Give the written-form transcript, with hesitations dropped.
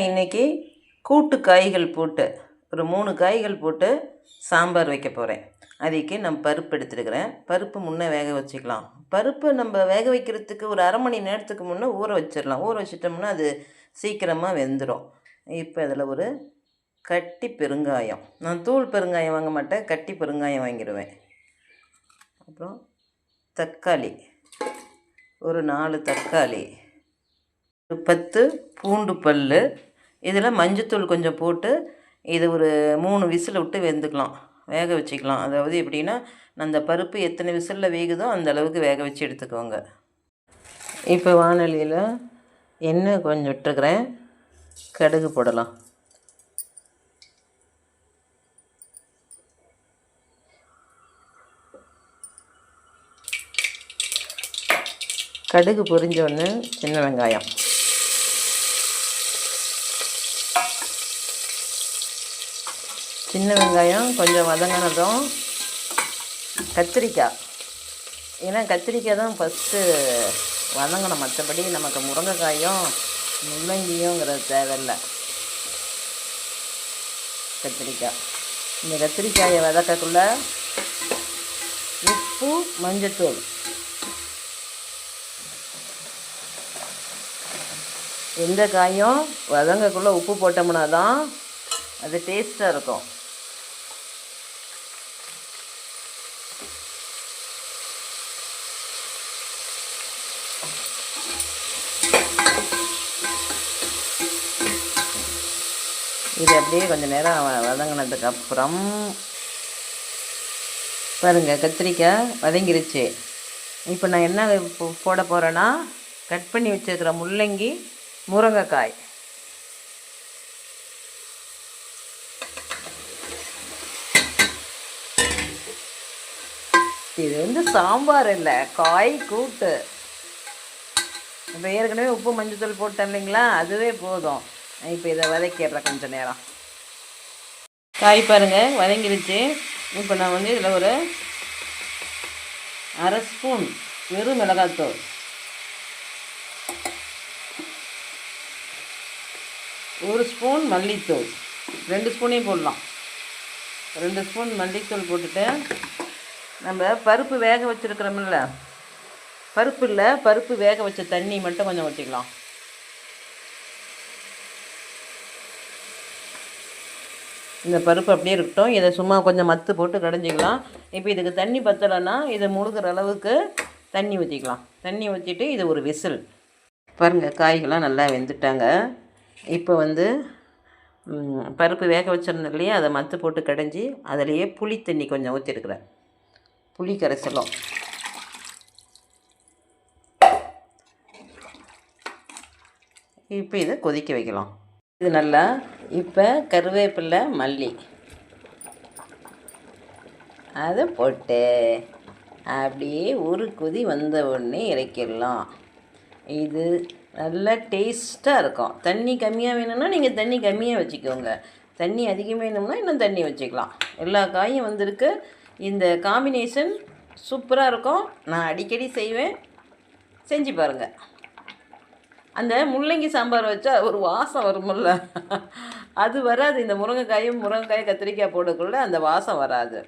இன்றைக்கி கூட்டு காய்கள் போட்டு ஒரு 3 காய்கள் போட்டு சாம்பார் வைக்க போகிறேன். அதுக்கு நான் பருப்பு எடுத்துருக்கிறேன். பருப்பு முன்னே வேக வச்சுக்கலாம். பருப்பு நம்ம வேக வைக்கிறதுக்கு ஒரு அரை மணி நேரத்துக்கு முன்னே ஊற வச்சிடலாம். ஊற வச்சிட்டோம்னா அது சீக்கிரமாக வெந்துடும். இப்போ அதில் ஒரு கட்டி பெருங்காயம், நான் தூள் பெருங்காயம் வாங்க மாட்டேன், கட்டி பெருங்காயம் வாங்கிடுவேன். அப்புறம் தக்காளி, ஒரு 4 தக்காளி, 10 பூண்டு பல், இதில் மஞ்சத்தூள் கொஞ்சம் போட்டு இது ஒரு 3 விசில் விட்டு வெந்துக்கலாம், வேக வச்சுக்கலாம். அதாவது எப்படின்னா, அந்த பருப்பு எத்தனை விசிலில் வேகுதோ அந்த அளவுக்கு வேக வச்சு எடுத்துக்கோங்க. இப்போ வானொலியில் எண்ணெய் கொஞ்சம் விட்டுருக்குறேன், கடுகு போடலாம். கடுகு பொரிஞ்சோடனே சின்ன வெங்காயம், சின்ன வெங்காயம் கொஞ்சம் வதங்கினதும் கத்திரிக்காய். ஏன்னா கத்திரிக்காய் தான் ஃபஸ்ட்டு வதங்கணும், மற்றபடி நமக்கு முருங்கைக்காயும் முள்ளங்கியுங்கிறது தேவையில்லை. கத்திரிக்காய், இந்த கத்திரிக்காயை வதக்கக்குள்ள உப்பு மஞ்சத்தூள், எந்த காயும் வதங்கக்குள்ளே உப்பு போட்டோம்னா தான் அது டேஸ்ட்டாக இருக்கும். இது அப்படியே கொஞ்சம் நேரம் வதங்கினதுக்கப்புறம் பாருங்கள், கத்திரிக்காய் வதங்கிருச்சு. இப்போ நான் என்ன போட போகிறேன்னா, கட் பண்ணி வச்சுருக்கிற முள்ளங்கி, முருங்கைக்காய், இது சாம்பார் இல்லை, காய் கூட்டு. இப்போ ஏற்கனவே உப்பு மஞ்சத்தூள் போட்டேன் இல்லைங்களா, அதுவே போதும். இப்போ இதை வதக்கிடுறேன் கொஞ்சம் நேரம். காய் பாருங்கள் வதங்கிடுச்சு. இப்போ நான் இதில் ஒரு அரை ஸ்பூன் வெறும் மிளகாத்தூள், ஒரு ஸ்பூன் மல்லித்தூள், 2 ஸ்பூனையும் போடலாம். 2 ஸ்பூன் மல்லித்தூள் போட்டுட்டு நம்ம பருப்பு வேக வச்சுருக்கிறோமில்ல, பருப்பு வேக வச்ச தண்ணி மட்டும் கொஞ்சம் ஊற்றிக்கலாம். இந்த பருப்பு அப்படியே இருக்கட்டும், இதை சும்மா கொஞ்சம் மத்து போட்டு கடைஞ்சிக்கலாம். இப்போ இதுக்கு தண்ணி பத்தலைன்னா இதை முழுகிற அளவுக்கு தண்ணி ஊற்றிக்கலாம். தண்ணி ஊற்றிட்டு இது ஒரு விசில். பாருங்கள், காய்கள்லாம் நல்லா வெந்துட்டாங்க. இப்போ பருப்பு வேக வச்சிருந்தோம் இல்லையா, அதை மத்து போட்டு கடைஞ்சி அதிலையே புளி தண்ணி கொஞ்சம் ஊற்றிருக்கிறேன், புளி கரைசலும். இப்போ இதை கொதிக்க வைக்கலாம். இது நல்லா இப்போ கருவேப்பிலை மல்லி அதை போட்டு அப்படியே ஒரு கொதி வந்த உடனே இறக்கிடலாம். இது நல்லா டேஸ்ட்டாக இருக்கும். தண்ணி கம்மியாக வேணும்னா நீங்கள் தண்ணி கம்மியாக வச்சுக்கோங்க, தண்ணி அதிகமாக வேணும்னா இன்னும் தண்ணி வச்சுக்கலாம். எல்லா காயும் வந்திருக்கு. இந்த காம்பினேஷன் சூப்பராக இருக்கும். நான் அடிக்கடி செய்வேன், செஞ்சு பாருங்கள். அந்த முள்ளங்கி சாம்பார் வச்சா ஒரு வாசம் வருமில்ல, அது வராது. இந்த முருங்கைக்காய் கத்திரிக்காய் போடக்குள்ள அந்த வாசம் வராது.